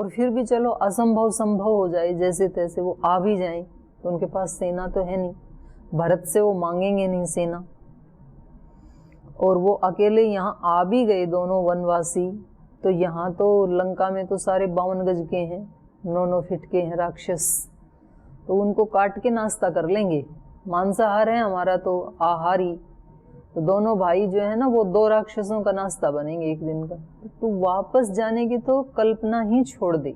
और फिर भी चलो असंभव संभव हो जाए, जैसे तैसे वो आ भी जाए, तो उनके पास सेना तो है नहीं, भरत से वो मांगेंगे नहीं सेना। और वो अकेले यहाँ आ भी गए दोनों वनवासी, तो यहाँ तो लंका में तो सारे 52 गज के हैं, 9-9 फीट के हैं राक्षस, तो उनको काट के नाश्ता कर लेंगे। मांसाहार है हमारा तो आहारी, तो दोनों भाई जो है ना वो 2 राक्षसों का नाश्ता बनेंगे एक दिन का। तो वापस जाने की तो कल्पना ही छोड़ दे।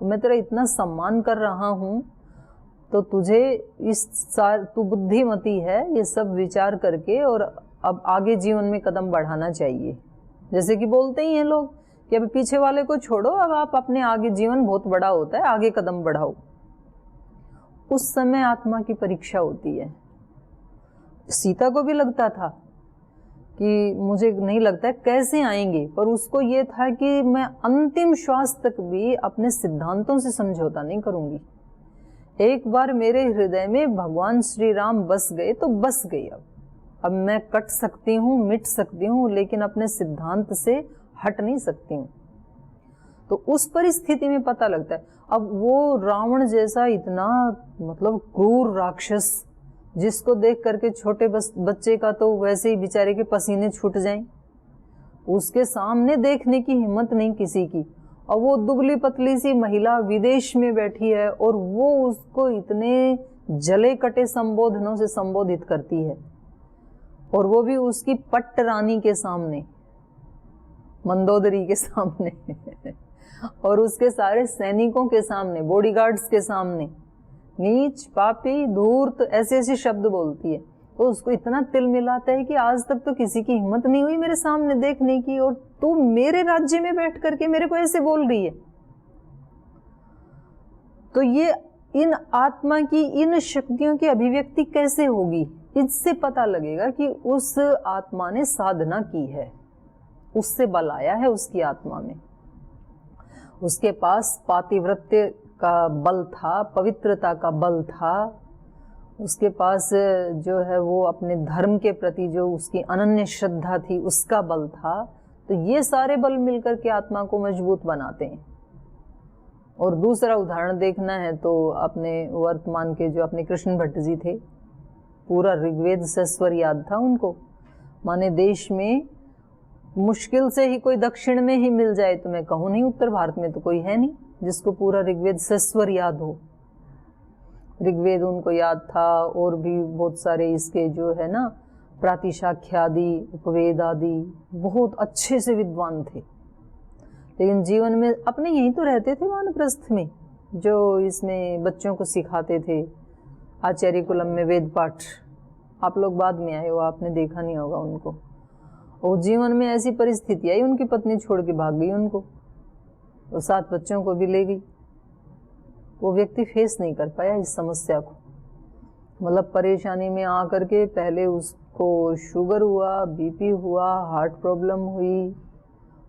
मैं तेरा इतना सम्मान कर रहा हूँ, तो तुझे तू बुद्धिमती है, ये सब विचार करके और अब आगे जीवन में कदम बढ़ाना चाहिए। जैसे कि बोलते ही हैं लोग कि अब पीछे वाले को छोड़ो, अब आप अपने आगे, जीवन बहुत बड़ा होता है, आगे कदम बढ़ाओ। उस समय आत्मा की परीक्षा होती है। सीता को भी लगता था कि मुझे नहीं लगता है कैसे आएंगे, पर उसको ये था कि मैं अंतिम श्वास तक भी अपने सिद्धांतों से समझौता नहीं करूंगी। एक बार मेरे हृदय में भगवान श्री राम बस गए तो बस गए। अब मैं कट सकती हूँ, मिट सकती हूँ, लेकिन अपने सिद्धांत से हट नहीं सकती हूँ। तो उस परिस्थिति में पता लगता है। अब वो रावण जैसा इतना मतलब क्रूर राक्षस, जिसको देख करके छोटे बच्चे का तो वैसे ही बेचारे के पसीने छूट जाएं, उसके सामने देखने की हिम्मत नहीं किसी की। और वो दुबली पतली सी महिला विदेश में बैठी है और वो उसको इतने जले कटे संबोधनों से संबोधित करती है, और वो भी उसकी पट्ट रानी के सामने, मंदोदरी के सामने और उसके सारे सैनिकों के सामने, बॉडीगार्ड्स के सामने, नीच, पापी, धूर्त, ऐसे ऐसे शब्द बोलती है। तो उसको इतना तिल मिलाता है कि आज तक तो किसी की हिम्मत नहीं हुई मेरे सामने देखने की, और तू मेरे राज्य में बैठ करके मेरे को ऐसे बोल रही है। तो ये इन आत्मा की इन शक्तियों की अभिव्यक्ति कैसे होगी, इससे पता लगेगा कि उस आत्मा ने साधना की है, उससे बल आया है उसकी आत्मा में। उसके पास पातिव्रत्य का बल था, पवित्रता का बल था, उसके पास जो है वो अपने धर्म के प्रति जो उसकी अनन्य श्रद्धा थी उसका बल था। तो ये सारे बल मिलकर के आत्मा को मजबूत बनाते हैं। और दूसरा उदाहरण देखना है तो अपने वर्तमान के जो अपने कृष्ण भट्ट जी थे, पूरा ऋग्वेद सस्वर याद था उनको। माने देश में मुश्किल से ही कोई दक्षिण में ही मिल जाए, तो मैं कहूँ नहीं उत्तर भारत में तो कोई है नहीं जिसको पूरा ऋग्वेद सस्वर याद हो। ऋग्वेद उनको याद था, और भी बहुत सारे इसके जो है ना प्रातिशाख्य आदि, उपवेद आदि, बहुत अच्छे से विद्वान थे। लेकिन जीवन में अपने यहीं तो रहते थे वानप्रस्थ में, जो इसमें बच्चों को सिखाते थे आचार्य कुलम में वेद पाठ। आप लोग बाद में आए हो, आपने देखा नहीं होगा उनको। और जीवन में ऐसी परिस्थिति आई, उनकी पत्नी छोड़ के भाग गई उनको, और 7 बच्चों को भी ले गई। वो व्यक्ति फेस नहीं कर पाया इस समस्या को, मतलब परेशानी में आकर के पहले उसको शुगर हुआ, बीपी हुआ, हार्ट प्रॉब्लम हुई,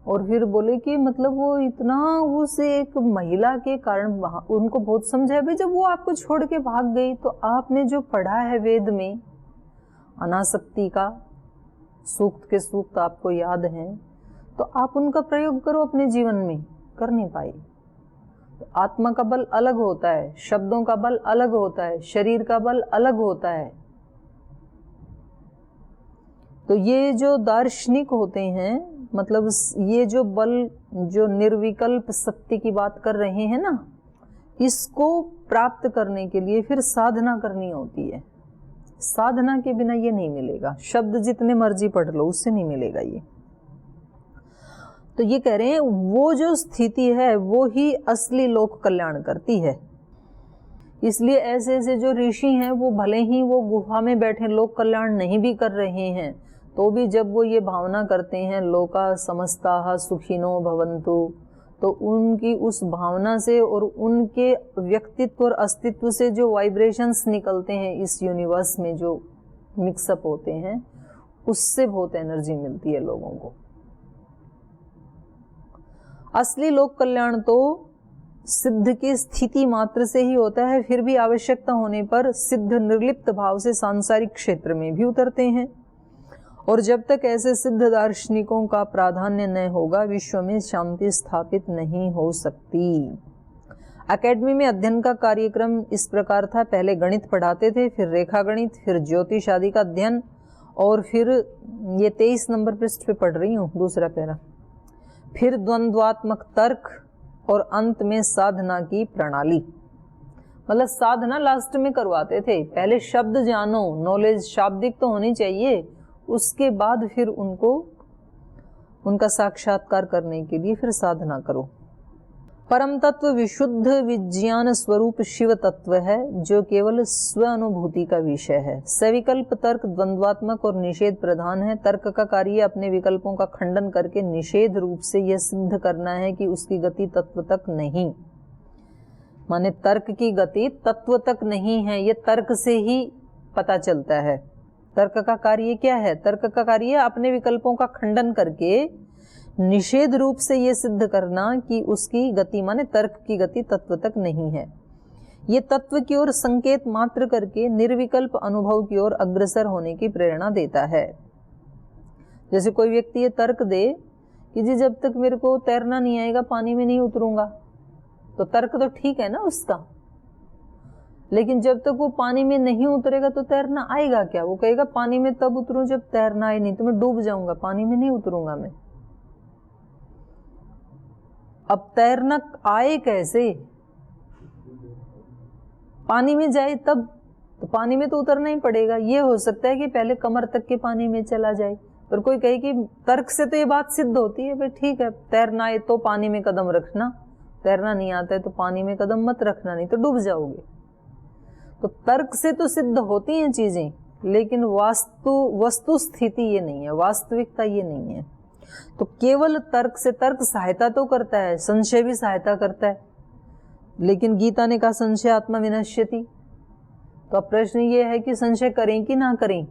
और फिर बोले कि मतलब वो इतना उस एक महिला के कारण उनको बहुत समझाया, भाई जब वो आपको छोड़ के भाग गई तो आपने जो पढ़ा है वेद में अनासक्ति का सूक्त के सूक्त आपको याद हैं, तो आप उनका प्रयोग करो अपने जीवन में। कर नहीं पाई। तो आत्मा का बल अलग होता है, शब्दों का बल अलग होता है, शरीर का बल अलग होता है। तो ये जो दार्शनिक होते हैं, मतलब ये जो बल, जो निर्विकल्प सत्य की बात कर रहे हैं ना, इसको प्राप्त करने के लिए फिर साधना करनी होती है। साधना के बिना ये नहीं मिलेगा। शब्द जितने मर्जी पढ़ लो उससे नहीं मिलेगा ये। तो ये कह रहे हैं वो जो स्थिति है वो ही असली लोक कल्याण करती है। इसलिए ऐसे ऐसे जो ऋषि हैं वो भले ही वो गुफा में बैठे लोक कल्याण नहीं भी कर रहे हैं, तो भी जब वो ये भावना करते हैं लोका समस्ताः सुखिनो भवन्तु, तो उनकी उस भावना से और उनके व्यक्तित्व और अस्तित्व से जो वाइब्रेशंस निकलते हैं इस यूनिवर्स में, जो मिक्सअप होते हैं, उससे बहुत एनर्जी मिलती है लोगों को। असली लोक कल्याण तो सिद्ध की स्थिति मात्र से ही होता है, फिर भी आवश्यकता होने पर सिद्ध निर्लिप्त भाव से सांसारिक क्षेत्र में भी उतरते हैं। और जब तक ऐसे सिद्ध दार्शनिकों का प्राधान्य न होगा, विश्व में शांति स्थापित नहीं हो सकती। एकेडमी में अध्ययन का कार्यक्रम इस प्रकार था, पहले गणित पढ़ाते थे, फिर रेखा गणित, फिर ज्योतिष आदि का अध्ययन, और फिर ये 23 नंबर पृष्ठ पे पढ़ रही हूँ, दूसरा पैरा, फिर द्वंद्वात्मक तर्क, और अंत में साधना की प्रणाली। मतलब साधना लास्ट में करवाते थे, पहले शब्द जानो, नॉलेज शाब्दिक तो होनी चाहिए, उसके बाद फिर उनका साक्षात्कार करने के लिए फिर साधना करो। परम तत्व विशुद्ध विज्ञान स्वरूप शिव तत्व है, जो केवल स्व अनुभूति का विषय है। सविकल्प तर्क द्वंद्वात्मक और निषेध प्रधान है। तर्क का कार्य अपने विकल्पों का खंडन करके निषेध रूप से यह सिद्ध करना है कि उसकी गति तत्व तक नहीं, माने तर्क की गति तत्व तक नहीं है, ये तर्क से ही पता चलता है। तर्क का कार्य क्या है? तर्क का कार्य अपने विकल्पों का खंडन करके निषेध रूप से ये सिद्ध करना कि उसकी गति, माने तर्क की गति तत्व तक नहीं है। ये तत्व की ओर संकेत मात्र करके निर्विकल्प अनुभव की ओर अग्रसर होने की प्रेरणा देता है। जैसे कोई व्यक्ति ये तर्क दे कि जी जब तक मेरे को तैरना नहीं आएगा पानी में नहीं उतरूंगा, तो तर्क तो ठीक है ना उसका, लेकिन जब तक वो पानी में नहीं उतरेगा तो तैरना आएगा क्या? वो कहेगा पानी में तब उतरूं जब तैरना आए, नहीं तो मैं डूब जाऊंगा, पानी में नहीं उतरूंगा मैं। अब तैरना आए कैसे? पानी में जाए तब, तो पानी में तो उतरना ही पड़ेगा। ये हो सकता है कि पहले कमर तक के पानी में चला जाए, पर कोई कहे कि तर्क से तो ये बात सिद्ध होती है, भाई ठीक है तैरना आए तो पानी में कदम रखना, तैरना नहीं आता है तो पानी में कदम मत रखना, नहीं तो डूब जाओगे। तो तर्क से तो सिद्ध होती हैं चीजें, लेकिन वस्तु स्थिति ये नहीं है, वास्तविकता ये नहीं है। तो केवल तर्क से, तर्क सहायता तो करता है, संशय भी सहायता करता है, लेकिन गीता ने कहा संशय आत्मा विनश्यति। तो अब प्रश्न ये है कि संशय करें कि ना करें?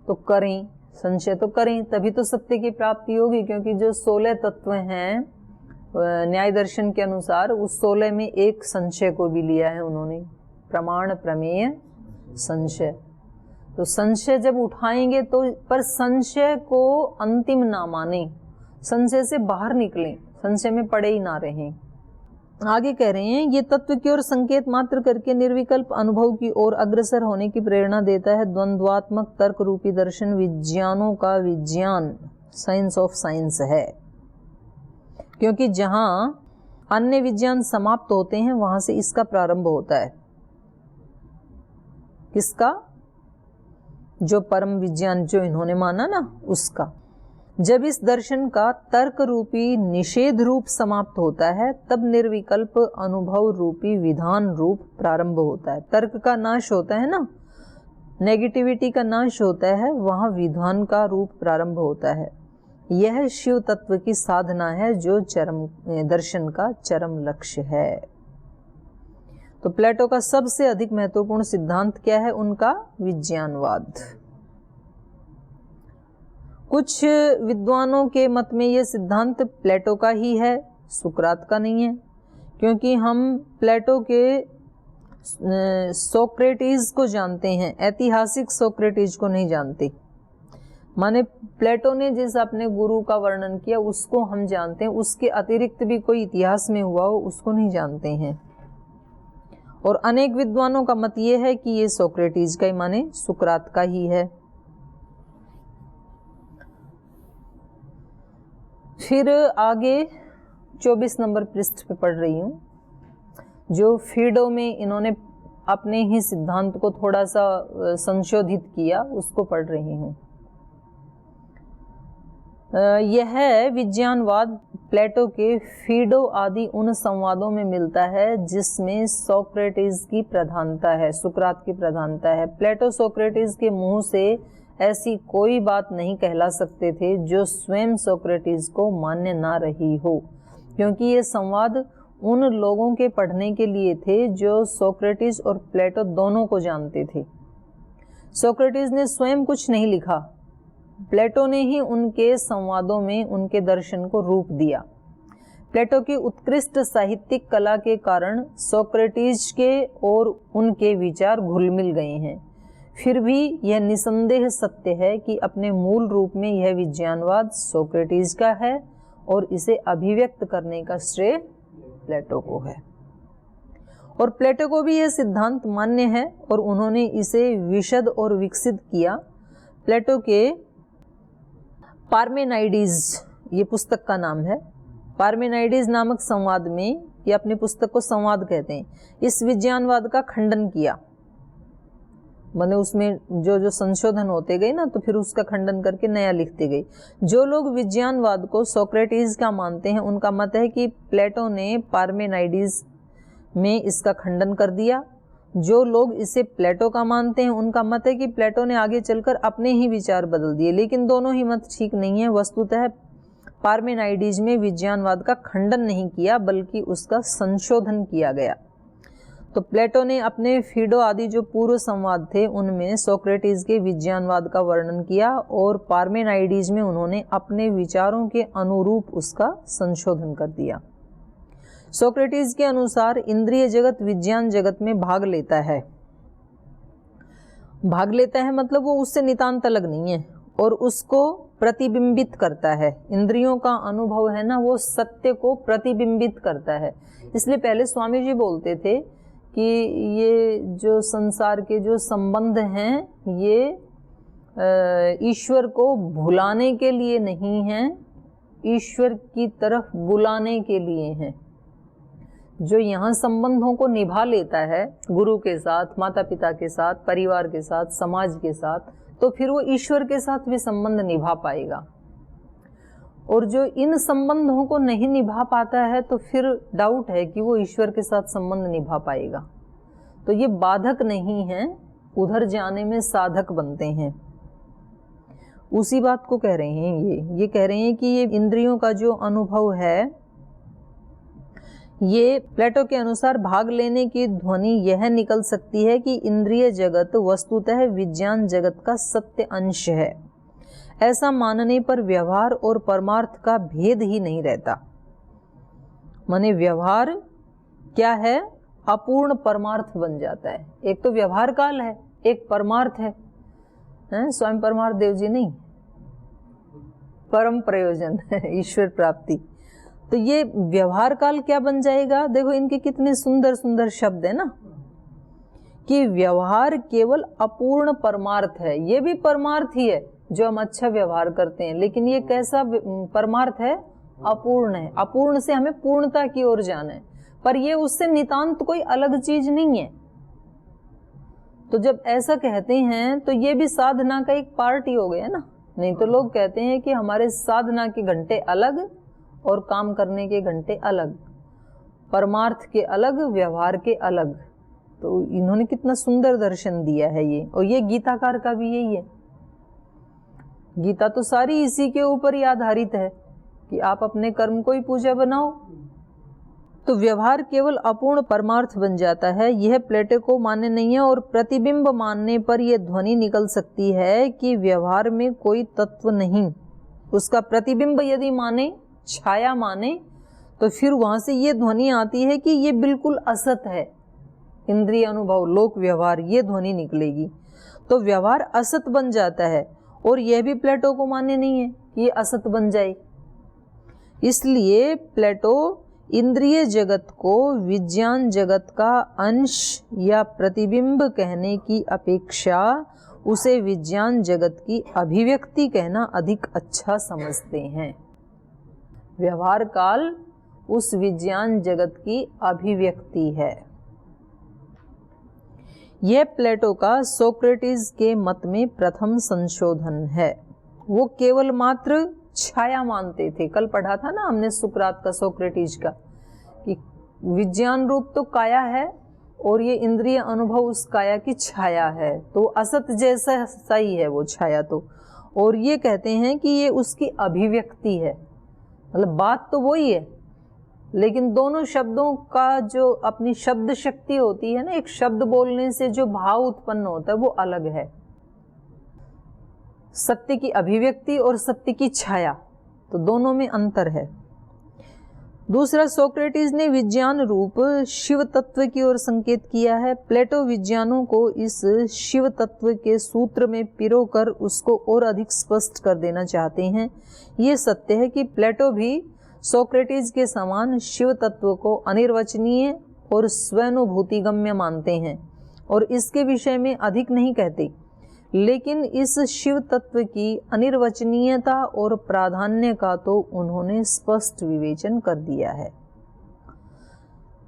तो करें, संशय तो करें, तभी तो सत्य की प्राप्ति होगी। क्योंकि जो 16 तत्व हैं न्याय दर्शन के अनुसार, उस 16 में एक संशय को भी लिया है उन्होंने, प्रमाण प्रमेय संशय। तो संशय जब उठाएंगे तो, पर संशय को अंतिम ना माने, संशय से बाहर निकलें, संशय में पड़े ही ना रहें। आगे कह रहे हैं ये तत्व की ओर संकेत मात्र करके निर्विकल्प अनुभव की ओर अग्रसर होने की प्रेरणा देता है। द्वंद्वात्मक तर्क रूपी दर्शन विज्ञानों का विज्ञान, साइंस ऑफ साइंस है, क्योंकि जहां अन्य विज्ञान समाप्त होते हैं वहां से इसका प्रारंभ होता है। किसका? जो परम विज्ञान जो इन्होंने माना ना, उसका। जब इस दर्शन का तर्क रूपी निषेध रूप समाप्त होता है, तब निर्विकल्प अनुभव रूपी विधान रूप प्रारंभ होता है। तर्क का नाश होता है ना, नेगेटिविटी का नाश होता है, वहां विधान का रूप प्रारंभ होता है। यह शिव तत्व की साधना है, जो चरम दर्शन का चरम लक्ष्य है। तो प्लेटो का सबसे अधिक महत्वपूर्ण सिद्धांत क्या है? उनका विज्ञानवाद। कुछ विद्वानों के मत में यह सिद्धांत प्लेटो का ही है, सुकरात का नहीं है, क्योंकि हम प्लेटो के सोक्रेटिस को जानते हैं, ऐतिहासिक सोक्रेटिस को नहीं जानते। माने प्लेटो ने जिस अपने गुरु का वर्णन किया उसको हम जानते हैं, उसके अतिरिक्त भी कोई इतिहास में हुआ हो उसको नहीं जानते हैं। और अनेक विद्वानों का मत ये है कि ये सोक्रेटिस का ही, माने सुकरात का ही है। फिर आगे 24 नंबर पृष्ठ पे पढ़ रही हूँ, जो फीडो में इन्होंने अपने ही सिद्धांत को थोड़ा सा संशोधित किया, उसको पढ़ रही हूँ। यह विज्ञानवाद प्लेटो के फीडो आदि उन संवादों में मिलता है जिसमें सोक्रेटिस की प्रधानता है, सुकरात की प्रधानता है। प्लेटो सोक्रेटिस के मुंह से ऐसी कोई बात नहीं कहला सकते थे जो स्वयं सोक्रेटिस को मान्य ना रही हो, क्योंकि ये संवाद उन लोगों के पढ़ने के लिए थे जो सोक्रेटिस और प्लेटो दोनों को जानते थे। सोक्रेटिस ने स्वयं कुछ नहीं लिखा, प्लेटो ने ही उनके संवादों में उनके दर्शन को रूप दिया। प्लेटो की उत्कृष्ट साहित्यिक कला के कारण सोक्रेटिस के और उनके विचार घुल मिल गए हैं। फिर भी यह निसंदेह सत्य है कि अपने मूल रूप में यह विज्ञानवाद सोक्रेटिस का है और इसे अभिव्यक्त करने का श्रेय प्लेटो को है। और प्लेटो को भी यह सिद्धांत मान्य है और उन्होंने इसे विशद और विकसित किया। प्लेटो के पार्मेनाइडीज, ये पुस्तक का नाम है, पार्मेनाइडीज नामक संवाद में, ये अपनी पुस्तक को संवाद कहते हैं, इस विज्ञानवाद का खंडन किया। मैंने उसमें जो जो संशोधन होते गए ना, तो फिर उसका खंडन करके नया लिखते गए। जो लोग विज्ञानवाद को सोक्रेटिस का मानते हैं, उनका मत है कि प्लेटो ने पार्मेनाइडीज में इसका खंडन कर दिया। जो लोग इसे प्लेटो का मानते हैं, उनका मत है कि प्लेटो ने आगे चलकर अपने ही विचार बदल दिए। लेकिन दोनों ही मत ठीक नहीं है। वस्तुतः पार्मेनाइडीज में विज्ञानवाद का खंडन नहीं किया, बल्कि उसका संशोधन किया गया। तो प्लेटो ने अपने फीडो आदि जो पूर्व संवाद थे, उनमें सोक्रेटिस के विज्ञानवाद का वर्णन किया और पार्मेनाइडीज में उन्होंने अपने विचारों के अनुरूप उसका संशोधन कर दिया। सोक्रेटिस के अनुसार इंद्रिय जगत विज्ञान जगत में भाग लेता है। भाग लेता है मतलब वो उससे नितांत अलग नहीं है और उसको प्रतिबिंबित करता है। इंद्रियों का अनुभव है ना, वो सत्य को प्रतिबिंबित करता है। इसलिए पहले स्वामी जी बोलते थे कि ये जो संसार के जो संबंध हैं, ये ईश्वर को भुलाने के लिए नहीं हैं, ईश्वर की तरफ बुलाने के लिए हैं। जो यहाँ संबंधों को निभा लेता है, गुरु के साथ, माता पिता के साथ, परिवार के साथ, समाज के साथ, तो फिर वो ईश्वर के साथ भी संबंध निभा पाएगा। और जो इन संबंधों को नहीं निभा पाता है, तो फिर डाउट है कि वो ईश्वर के साथ संबंध निभा पाएगा। तो ये बाधक नहीं है, उधर जाने में साधक बनते हैं। उसी बात को कह रहे हैं ये कह रहे हैं कि ये इंद्रियों का जो अनुभव है, ये प्लेटो के अनुसार भाग लेने की ध्वनि यह निकल सकती है कि इंद्रिय जगत वस्तुतः विज्ञान जगत का सत्य अंश है। ऐसा मानने पर व्यवहार और परमार्थ का भेद ही नहीं रहता। माने व्यवहार क्या है, अपूर्ण परमार्थ बन जाता है। एक तो व्यवहार काल है, एक परमार्थ है, स्वयं परमार्थ देव जी नहीं, परम प्रयोजन ईश्वर प्राप्ति। तो ये व्यवहार काल क्या बन जाएगा। देखो इनके कितने सुंदर सुंदर शब्द है ना, कि व्यवहार केवल अपूर्ण परमार्थ है। ये भी परमार्थ ही है जो हम अच्छा व्यवहार करते हैं, लेकिन ये कैसा परमार्थ है, अपूर्ण है। अपूर्ण से हमें पूर्णता की ओर जाना है, पर ये उससे नितांत कोई अलग चीज नहीं है। तो जब ऐसा कहते हैं तो ये भी साधना का एक पार्ट ही हो गया ना। नहीं तो लोग कहते हैं कि हमारे साधना के घंटे अलग और काम करने के घंटे अलग, परमार्थ के अलग, व्यवहार के अलग। तो इन्होंने कितना सुंदर दर्शन दिया है ये। और ये गीताकार का भी यही है। गीता तो सारी इसी के ऊपर ही आधारित है कि आप अपने कर्म को ही पूजा बनाओ। तो व्यवहार केवल अपूर्ण परमार्थ बन जाता है, यह प्लेटो को मान्य नहीं है। और प्रतिबिंब मानने पर यह ध्वनि निकल सकती है कि व्यवहार में कोई तत्व नहीं। उसका प्रतिबिंब यदि माने, छाया माने, तो फिर वहां से ये ध्वनि आती है कि ये बिल्कुल असत है। इंद्रिय अनुभव, लोक व्यवहार, ये ध्वनि निकलेगी। तो व्यवहार असत बन जाता है और यह भी प्लेटो को मान्य नहीं है कि ये असत बन जाए। इसलिए प्लेटो इंद्रिय जगत को विज्ञान जगत का अंश या प्रतिबिंब कहने की अपेक्षा उसे विज्ञान जगत की अभिव्यक्ति कहना अधिक अच्छा समझते हैं। व्यवहार काल उस विज्ञान जगत की अभिव्यक्ति है। यह प्लेटो का सोक्रेटिस के मत में प्रथम संशोधन है। वो केवल मात्र छाया मानते थे। कल पढ़ा था ना हमने सुकरात का, सोक्रेटिस का, कि विज्ञान रूप तो काया है और ये इंद्रिय अनुभव उस काया की छाया है। तो असत जैसा सही है वो छाया तो। और ये कहते हैं कि ये उसकी अभिव्यक्ति है। मतलब बात तो वही है, लेकिन दोनों शब्दों का जो अपनी शब्द शक्ति होती है ना, एक शब्द बोलने से जो भाव उत्पन्न होता है वो अलग है। सत्य की अभिव्यक्ति और सत्य की छाया, तो दोनों में अंतर है। दूसरा, सोक्रेटिस ने विज्ञान रूप शिव तत्व की ओर संकेत किया है। प्लेटो विज्ञानों को इस शिव तत्व के सूत्र में पिरोकर उसको और अधिक स्पष्ट कर देना चाहते हैं। ये सत्य है कि प्लेटो भी सोक्रेटिस के समान शिव तत्व को अनिर्वचनीय और स्वानुभूतिगम्य मानते हैं और इसके विषय में अधिक नहीं कहते, लेकिन इस शिव तत्व की अनिर्वचनीयता और प्राधान्य का तो उन्होंने स्पष्ट विवेचन कर दिया है।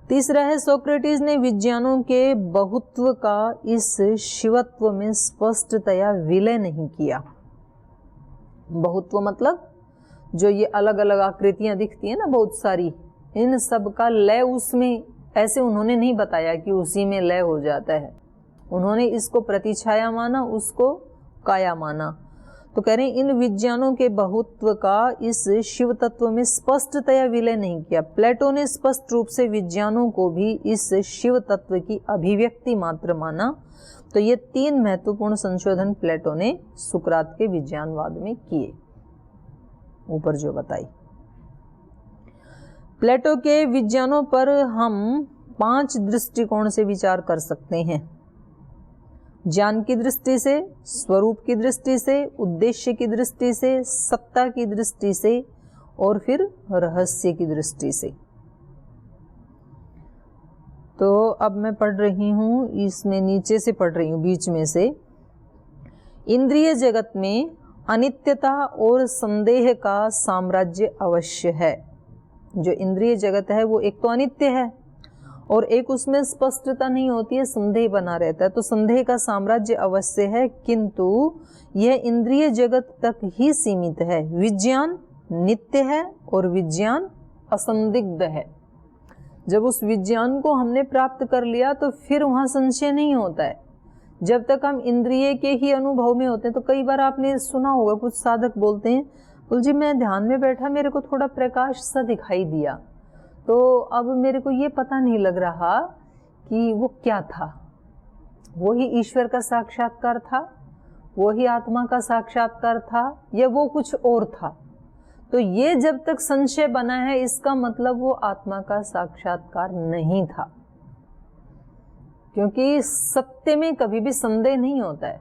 तीसरा है, सोक्रेटिस ने विज्ञानों के बहुत्व का इस शिवत्व में स्पष्टतया विलय नहीं किया। बहुत्व मतलब जो ये अलग अलग आकृतियां दिखती है ना बहुत सारी, इन सब का लय उसमें ऐसे उन्होंने नहीं बताया कि उसी में लय हो जाता है। उन्होंने इसको प्रतिछाया माना, उसको काया माना। तो कह रहे हैं इन विज्ञानों के बहुत्व का इस शिव तत्व में स्पष्टतया विलय नहीं किया। प्लेटो ने स्पष्ट रूप से विज्ञानों को भी इस शिव तत्व की अभिव्यक्ति मात्र माना। तो ये 3 महत्वपूर्ण संशोधन प्लेटो ने सुकरात के विज्ञानवाद में किए, ऊपर जो बताई। प्लेटो के विज्ञानों पर हम 5 दृष्टिकोण से विचार कर सकते हैं। ज्ञान की दृष्टि से, स्वरूप की दृष्टि से, उद्देश्य की दृष्टि से, सत्ता की दृष्टि से और फिर रहस्य की दृष्टि से। तो अब मैं पढ़ रही हूँ, इसमें नीचे से पढ़ रही हूँ, बीच में से। इंद्रिय जगत में अनित्यता और संदेह का साम्राज्य अवश्य है। जो इंद्रिय जगत है वो एक तो अनित्य है और एक उसमें स्पष्टता नहीं होती है, संदेह बना रहता है। तो संदेह का साम्राज्य अवश्य है, किंतु यह इंद्रिय जगत तक ही सीमित है। विज्ञान नित्य है और विज्ञान असंदिग्ध है। जब उस विज्ञान को हमने प्राप्त कर लिया तो फिर वहाँ संशय नहीं होता है। जब तक हम इंद्रिय के ही अनुभव में होते हैं, तो कई बार आपने सुना होगा कुछ साधक बोलते हैं, बोल जी मैं ध्यान में बैठा, मेरे को थोड़ा प्रकाश सा दिखाई दिया, तो अब मेरे को ये पता नहीं लग रहा कि वो क्या था। वो ही ईश्वर का साक्षात्कार था, वो ही आत्मा का साक्षात्कार था, या वो कुछ और था। तो ये जब तक संशय बना है, इसका मतलब वो आत्मा का साक्षात्कार नहीं था, क्योंकि सत्य में कभी भी संदेह नहीं होता है।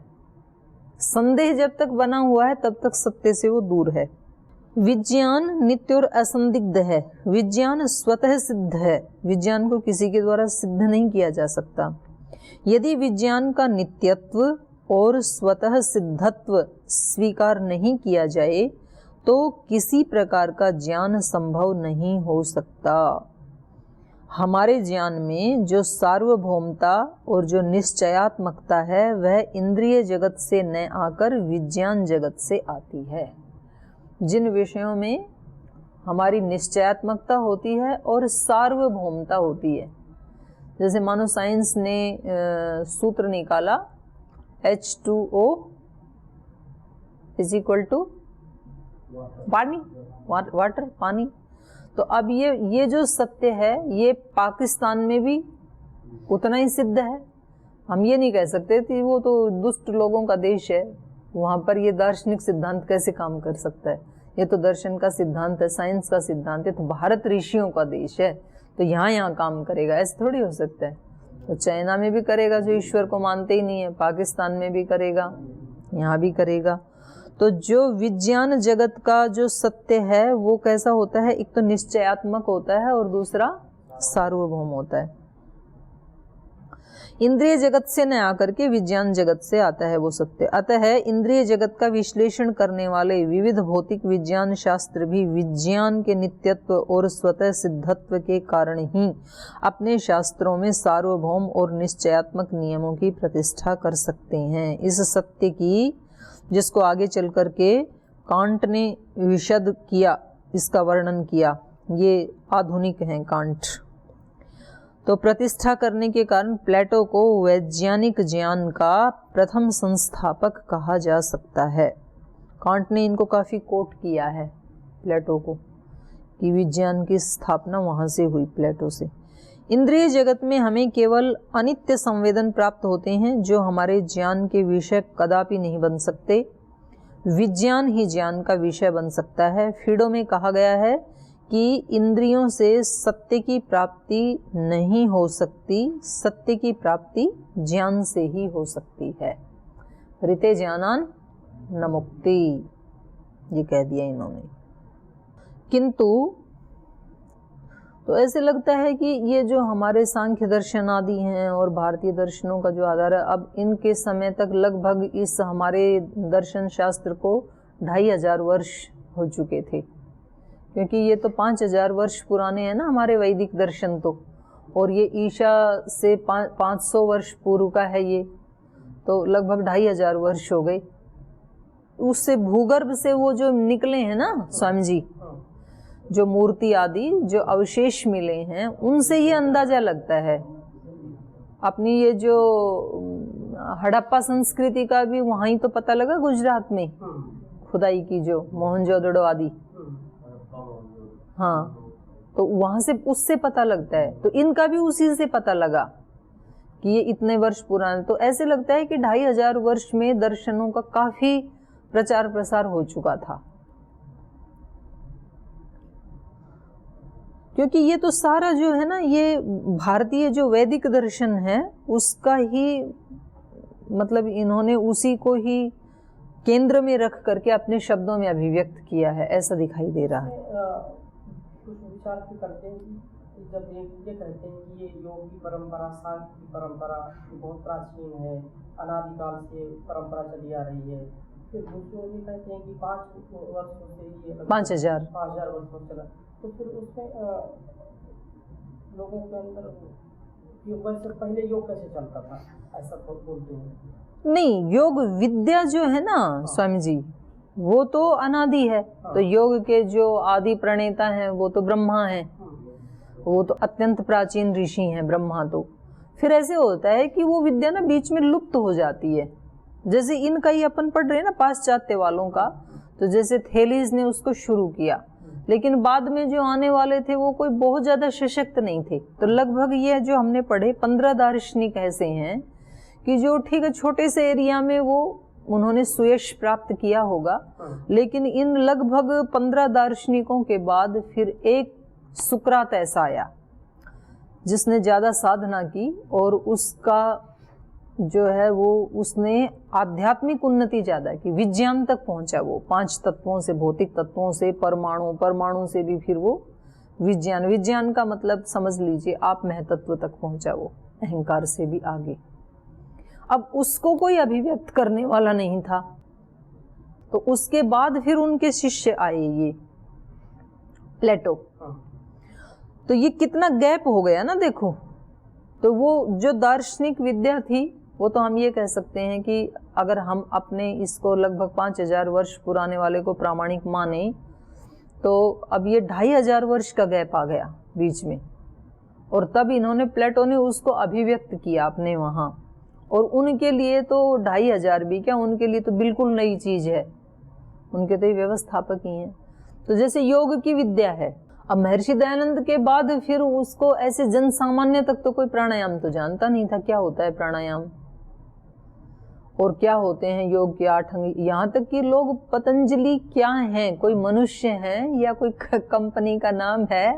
संदेह जब तक बना हुआ है तब तक सत्य से वो दूर है। विज्ञान नित्य और असंदिग्ध है। विज्ञान स्वतः सिद्ध है, विज्ञान को किसी के द्वारा सिद्ध नहीं किया जा सकता। यदि विज्ञान का नित्यत्व और स्वतः सिद्धत्व स्वीकार नहीं किया जाए तो किसी प्रकार का ज्ञान संभव नहीं हो सकता। हमारे ज्ञान में जो सार्वभौमता और जो निश्चयात्मकता है वह इंद्रिय जगत से न आकर विज्ञान जगत से आती है। जिन विषयों में हमारी निश्चयात्मकता होती है और सार्वभौमता होती है, जैसे मानो साइंस ने सूत्र निकाला H2O इज इक्वल टू पानी, वाटर, पानी। तो अब ये जो सत्य है ये पाकिस्तान में भी उतना ही सिद्ध है। हम ये नहीं कह सकते कि वो तो दुष्ट लोगों का देश है, वहाँ पर ये दार्शनिक सिद्धांत कैसे काम कर सकता है। ये तो दर्शन का सिद्धांत है, साइंस का सिद्धांत है, तो भारत ऋषियों का देश है, तो यहाँ काम करेगा, ऐसे थोड़ी हो सकता है। तो चाइना में भी करेगा जो ईश्वर को मानते ही नहीं है, पाकिस्तान में भी करेगा, यहाँ भी करेगा। तो जो विज्ञान जगत का जो सत्य है वो कैसा होता है, एक तो निश्चयात्मक होता है और दूसरा सार्वभौम होता है। इंद्रिय जगत से न आकर के विज्ञान जगत से आता है वो सत्य। अतः इंद्रिय जगत का विश्लेषण करने वाले विविध भौतिक विज्ञान शास्त्र भी विज्ञान के नित्यत्व और स्वतः सिद्धत्व के कारण ही अपने शास्त्रों में सार्वभौम और निश्चयात्मक नियमों की प्रतिष्ठा कर सकते हैं। इस सत्य की, जिसको आगे चल कर के कांट ने विशद किया, इसका वर्णन किया, ये आधुनिक हैं कांट। तो प्रतिष्ठा करने के कारण प्लेटो को वैज्ञानिक ज्ञान का प्रथम संस्थापक कहा जा सकता है। कांट ने इनको काफ़ी कोट किया है प्लेटो को, कि विज्ञान की स्थापना वहाँ से हुई, प्लेटो से। इंद्रिय जगत में हमें केवल अनित्य संवेदन प्राप्त होते हैं जो हमारे ज्ञान के विषय कदापि नहीं बन सकते। विज्ञान ही ज्ञान का विषय बन सकता है। फीडो में कहा गया है कि इंद्रियों से सत्य की प्राप्ति नहीं हो सकती, सत्य की प्राप्ति ज्ञान से ही हो सकती है। ऋते ज्ञानान न मुक्ति, ये कह दिया इन्होंने। किंतु तो ऐसे लगता है कि ये जो हमारे सांख्य दर्शन आदि हैं और भारतीय दर्शनों का जो आधार है, अब इनके समय तक लगभग इस हमारे दर्शन शास्त्र को 2500 वर्ष हो चुके थे, क्योंकि ये तो 5000 वर्ष पुराने हैं ना हमारे वैदिक दर्शन तो, और ये ईशा से 500 वर्ष पूर्व का है ये, तो लगभग 2500 वर्ष हो गए। उससे भूगर्भ से वो जो निकले हैं ना स्वामी जी, जो मूर्ति आदि जो अवशेष मिले हैं, उनसे ये अंदाजा लगता है। अपनी ये जो हड़प्पा संस्कृति का भी वहाँ ही तो पता लगा, गुजरात में खुदाई की जो मोहनजोदड़ो आदि, हाँ, तो वहाँ से उससे पता लगता है। तो इनका भी उसी से पता लगा कि ये इतने वर्ष पुराने। तो ऐसे लगता है कि 2500 वर्ष में दर्शनों का काफी प्रचार प्रसार हो चुका था, क्योंकि ये तो सारा जो है ना, ये भारतीय जो वैदिक दर्शन है उसका ही मतलब इन्होंने उसी को ही केंद्र में रख करके अपने शब्दों में अभिव्यक्त किया है, ऐसा दिखाई दे रहा है। कुछ विचार भी करते हैं कि जब ये कहते हैं कि ये योग की परंपरा, सांख्य की परंपरा बहुत प्राचीन है, अनादिकाल से परंपरा चली आ रही है, फिर दूसरे ये कहते हैं कि 5 वर्षों से ये 5000 वर्षों चला, तो फिर उसमें लोगों के अंदर वैसे पहले योग कैसे चलता था, ऐसा बोलते हैं। नहीं, योग विद्या जो है ना स्वामी जी, वो तो अनादि है। तो योग के जो आदि प्रणेता हैं वो तो ब्रह्मा हैं, वो तो अत्यंत प्राचीन ऋषि हैं ब्रह्मा। तो फिर ऐसे होता है कि वो विद्या ना बीच में लुप्त हो जाती है। जैसे इनका ही अपन पढ़ रहे हैं ना पाश्चात्य वालों का, तो जैसे थेलीज ने उसको शुरू किया, लेकिन बाद में जो आने वाले थे वो कोई बहुत ज्यादा सशक्त नहीं थे। तो लगभग ये जो हमने पढ़े 15 दार्शनिक ऐसे हैं कि जो ठीक है छोटे से एरिया में वो उन्होंने सुयश प्राप्त किया होगा, लेकिन इन लगभग 15 दार्शनिकों के बाद फिर एक सुकरात ऐसा आया जिसने ज्यादा साधना की और उसका जो है वो उसने आध्यात्मिक उन्नति ज्यादा की, विज्ञान तक पहुंचा वो, 5 तत्वों से, भौतिक तत्वों से परमाणु से भी फिर वो विज्ञान का मतलब समझ लीजिए आप महतत्व तक पहुंचा वो, अहंकार से भी आगे। अब उसको कोई अभिव्यक्त करने वाला नहीं था, तो उसके बाद फिर उनके शिष्य आए ये प्लेटो। तो ये कितना गैप हो गया ना देखो। तो वो जो दार्शनिक विद्या थी वो तो हम ये कह सकते हैं कि अगर हम अपने इसको लगभग 5000 वर्ष पुराने वाले को प्रामाणिक माने, तो अब ये 2500 वर्ष का गैप आ गया बीच में, और तब इन्होंने प्लेटो ने उसको अभिव्यक्त किया अपने वहाँ। और उनके लिए तो 2500 भी क्या, उनके लिए तो बिल्कुल नई चीज है, उनके तो ये व्यवस्थापक ही हैं। तो जैसे योग की विद्या है, अब महर्षि दयानंद के बाद फिर उसको ऐसे जन सामान्य तक तो कोई प्राणायाम तो जानता नहीं था, क्या होता है प्राणायाम और क्या होते हैं योग के 8 अंग। यहाँ तक कि लोग पतंजलि क्या है, कोई मनुष्य है या कोई कंपनी का नाम है,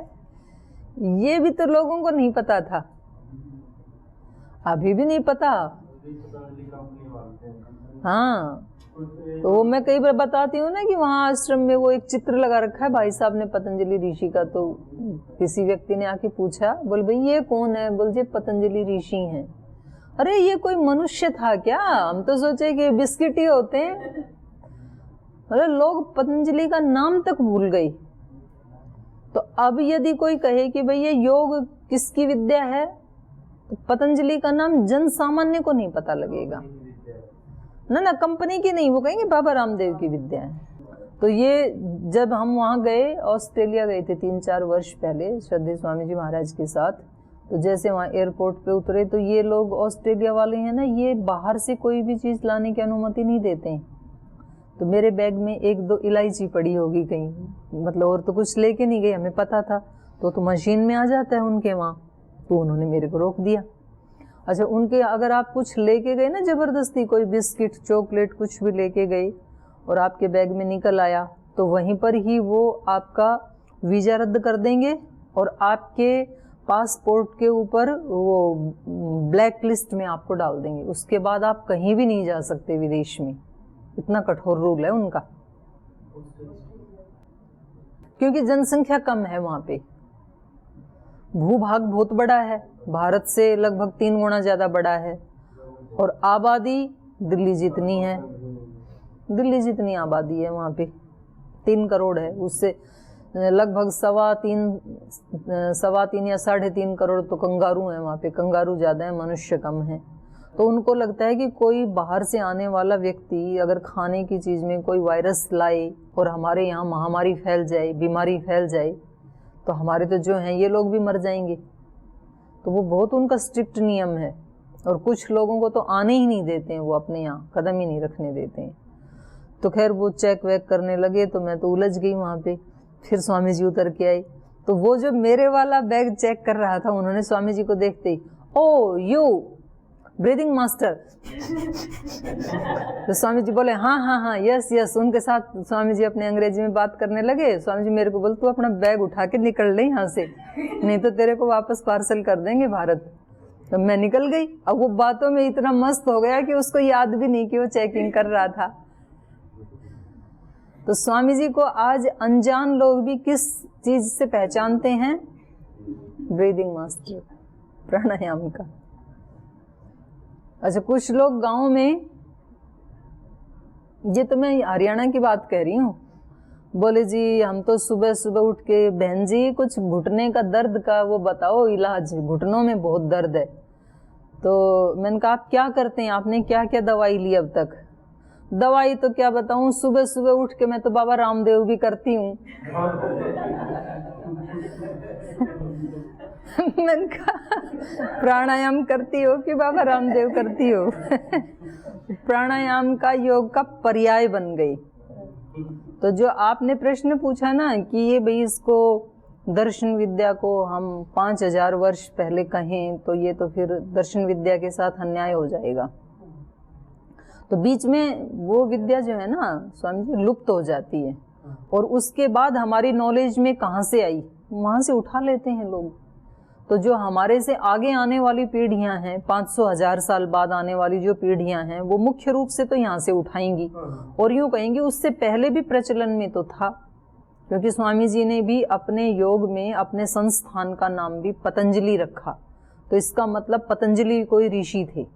ये भी तो लोगों को नहीं पता था, अभी भी नहीं पता। हाँ, तो वो मैं कई बार बताती हूँ ना कि वहाँ आश्रम में वो एक चित्र लगा रखा है भाई साहब ने पतंजलि ऋषि का। तो किसी व्यक्ति ने आके पूछा, बोल भाई ये कौन है? बोल जी पतंजलि ऋषि हैं। अरे ये कोई मनुष्य था क्या? हम तो सोचे कि बिस्किट ही होते हैं। अरे लोग पतंजलि का नाम तक भूल गए। तो अब यदि कोई कहे कि भाई ये योग किसकी विद्या है, तो पतंजलि का नाम जन सामान्य को नहीं पता लगेगा ना, कंपनी की नहीं, वो कहेंगे बाबा रामदेव की विद्या है। तो ये जब हम वहाँ गए, ऑस्ट्रेलिया गए थे 3-4 वर्ष पहले श्रद्धेय स्वामी जी महाराज के साथ, तो जैसे वहाँ एयरपोर्ट पे उतरे तो ये लोग ऑस्ट्रेलिया वाले हैं ना, ये बाहर से कोई भी चीज़ लाने की अनुमति नहीं देते हैं। तो मेरे बैग में 1-2 इलायची पड़ी होगी कहीं, मतलब और तो कुछ लेके नहीं गए, हमें पता था। तो मशीन में आ जाता है उनके वहाँ, तो उन्होंने मेरे को रोक दिया। अच्छा, उनके अगर आप कुछ लेके गए ना ज़बरदस्ती, कोई बिस्किट चॉकलेट कुछ भी लेके गए और आपके बैग में निकल आया, तो वहीं पर ही वो आपका वीज़ा रद्द कर देंगे और आपके पासपोर्ट के ऊपर वो ब्लैक लिस्ट में आपको डाल देंगे। उसके बाद आप कहीं भी नहीं जा सकते विदेश में। इतना कठोर रूल है उनका, क्योंकि जनसंख्या कम है वहाँ पे। भूभाग बहुत बड़ा है, भारत से लगभग 3 गुना ज़्यादा बड़ा है, और आबादी दिल्ली जितनी है, दिल्ली जितनी आबादी है वहाँ पे, 3 करोड़ है। उससे लगभग 3.25 या 3.5 करोड़ तो कंगारू हैं वहाँ पे। कंगारू ज़्यादा है, मनुष्य कम है। तो उनको लगता है कि कोई बाहर से आने वाला व्यक्ति अगर खाने की चीज़ में कोई वायरस लाए और हमारे यहाँ महामारी फैल जाए, बीमारी फैल जाए, तो हमारे तो जो हैं ये लोग भी मर जाएंगे। तो वो बहुत उनका स्ट्रिक्ट नियम है, और कुछ लोगों को तो आने ही नहीं देते हैं, वो अपने यहाँ कदम ही नहीं रखने देते हैं। तो खैर वो चेक वेक करने लगे तो मैं तो उलझ गई वहाँ पे। फिर स्वामी जी उतर के आए, तो वो जो मेरे वाला बैग चेक कर रहा था, उन्होंने स्वामी जी को देखते ही, ओ यू ब्रीदिंग मास्टर। तो स्वामी जी बोले हाँ हाँ हाँ, यस यस। उनके साथ स्वामी जी अपने अंग्रेजी में बात करने लगे। स्वामी जी मेरे को बोल, तू अपना बैग उठा के निकल ले यहाँ से, नहीं तो तेरे को वापस पार्सल कर देंगे भारत। तो मैं निकल गई। अब वो बातों में इतना मस्त हो गया कि उसको याद भी नहीं कि वो चेकिंग कर रहा था। तो स्वामी जी को आज अनजान लोग भी किस चीज से पहचानते हैं? ब्रीदिंग मास्टर, प्राणायाम का। अच्छा, कुछ लोग गांव में, ये तो मैं हरियाणा की बात कह रही हूँ, बोले जी हम तो सुबह सुबह उठ के, बहन जी कुछ घुटने का दर्द का वो बताओ इलाज, घुटनों में बहुत दर्द है। तो मैंने कहा आप क्या करते हैं, आपने क्या क्या दवाई ली अब तक? दवाई तो क्या बताऊं, सुबह सुबह उठ के मैं तो बाबा रामदेव भी करती हूँ। मैंने कहा प्राणायाम करती हो कि बाबा रामदेव करती हो? प्राणायाम का योग का पर्याय बन गई। तो जो आपने प्रश्न पूछा ना कि ये भाई इसको दर्शन विद्या को हम 5000 वर्ष पहले कहें, तो ये तो फिर दर्शन विद्या के साथ अन्याय हो जाएगा। तो बीच में वो विद्या जो है ना स्वामी जी लुप्त हो जाती है, और उसके बाद हमारी नॉलेज में कहाँ से आई, वहाँ से उठा लेते हैं लोग। तो जो हमारे से आगे आने वाली पीढ़ियां हैं, 500-1000 साल बाद आने वाली जो पीढ़ियां हैं, वो मुख्य रूप से तो यहाँ से उठाएंगी, और यूँ कहेंगे उससे पहले भी प्रचलन में तो था, क्योंकि स्वामी जी ने भी अपने योग में अपने संस्थान का नाम भी पतंजलि रखा। तो इसका मतलब पतंजलि कोई ऋषि थे।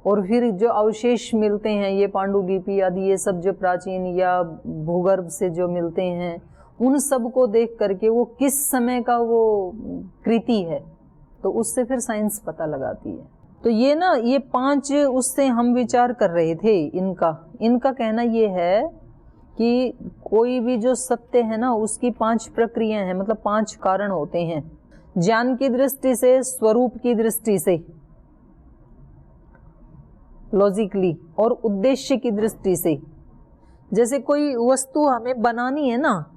और फिर जो अवशेष मिलते हैं, ये पांडुलिपि आदि, ये सब जो प्राचीन या भूगर्भ से जो मिलते हैं, उन सब को देख करके वो किस समय का वो कृति है, तो उससे फिर साइंस पता लगाती है। तो ये ना, ये 5 उससे हम विचार कर रहे थे। इनका कहना ये है कि कोई भी जो सत्य है ना, उसकी 5 प्रक्रियाएं हैं, मतलब 5 कारण होते हैं। ज्ञान की दृष्टि से, स्वरूप की दृष्टि से, लॉजिकली, और उद्देश्य की दृष्टि से। जैसे कोई वस्तु हमें बनानी है ना,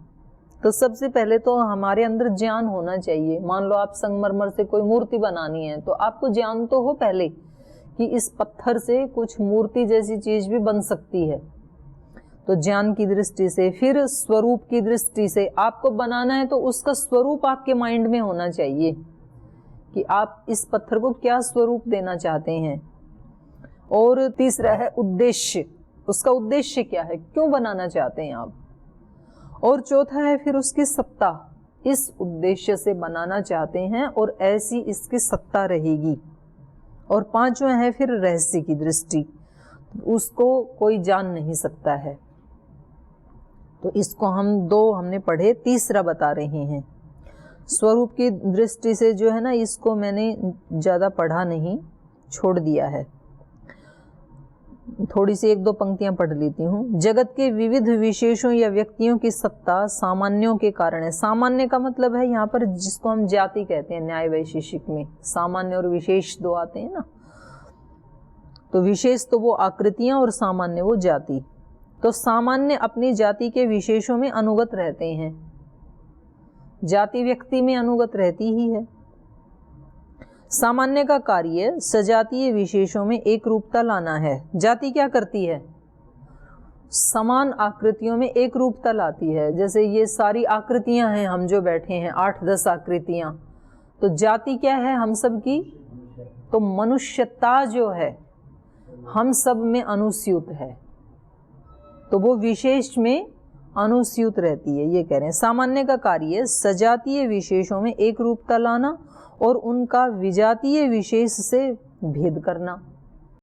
तो सबसे पहले तो हमारे अंदर ज्ञान होना चाहिए। मान लो आप संगमरमर से कोई मूर्ति बनानी है, तो आपको ज्ञान तो हो पहले कि इस पत्थर से कुछ मूर्ति जैसी चीज भी बन सकती है। तो ज्ञान की दृष्टि से। फिर स्वरूप की दृष्टि से, आपको बनाना है तो उसका स्वरूप आपके माइंड में होना चाहिए कि आप इस पत्थर को क्या स्वरूप देना चाहते हैं। और तीसरा है उद्देश्य, उसका उद्देश्य क्या है, क्यों बनाना चाहते हैं आप। और चौथा है फिर उसकी सत्ता, इस उद्देश्य से बनाना चाहते हैं और ऐसी इसकी सत्ता रहेगी। और पांचवा है फिर रहस्य की दृष्टि, उसको कोई जान नहीं सकता है। तो इसको हम 2 हमने पढ़े, तीसरा बता रहे हैं। स्वरूप की दृष्टि से जो है ना, इसको मैंने ज़्यादा पढ़ा नहीं, छोड़ दिया है। थोड़ी सी 1-2 पंक्तियां पढ़ लेती हूँ। जगत के विविध विशेषों या व्यक्तियों की सत्ता सामान्यों के कारण है। सामान्य का मतलब है यहाँ पर जिसको हम जाति कहते हैं, न्याय वैशेषिक में सामान्य और विशेष 2 आते हैं ना। तो विशेष तो वो आकृतियां और सामान्य वो जाति। तो सामान्य अपनी जाति के विशेषों में अनुगत रहते हैं, जाति व्यक्ति में अनुगत रहती ही है। सामान्य का कार्य सजातीय विशेषों में एक रूपता लाना है। जाति क्या करती है? समान आकृतियों में एक रूपता लाती है। जैसे ये सारी आकृतियां हैं, हम जो बैठे हैं 8-10 आकृतियां, तो जाति क्या है हम सब की? तो मनुष्यता जो है हम सब में अनुस्यूत है, तो वो विशेष में अनुस्यूत रहती है। ये कह रहे हैं सामान्य का कार्य सजातीय विशेषों में एक रूपता लाना और उनका विजातीय विशेष से भेद करना।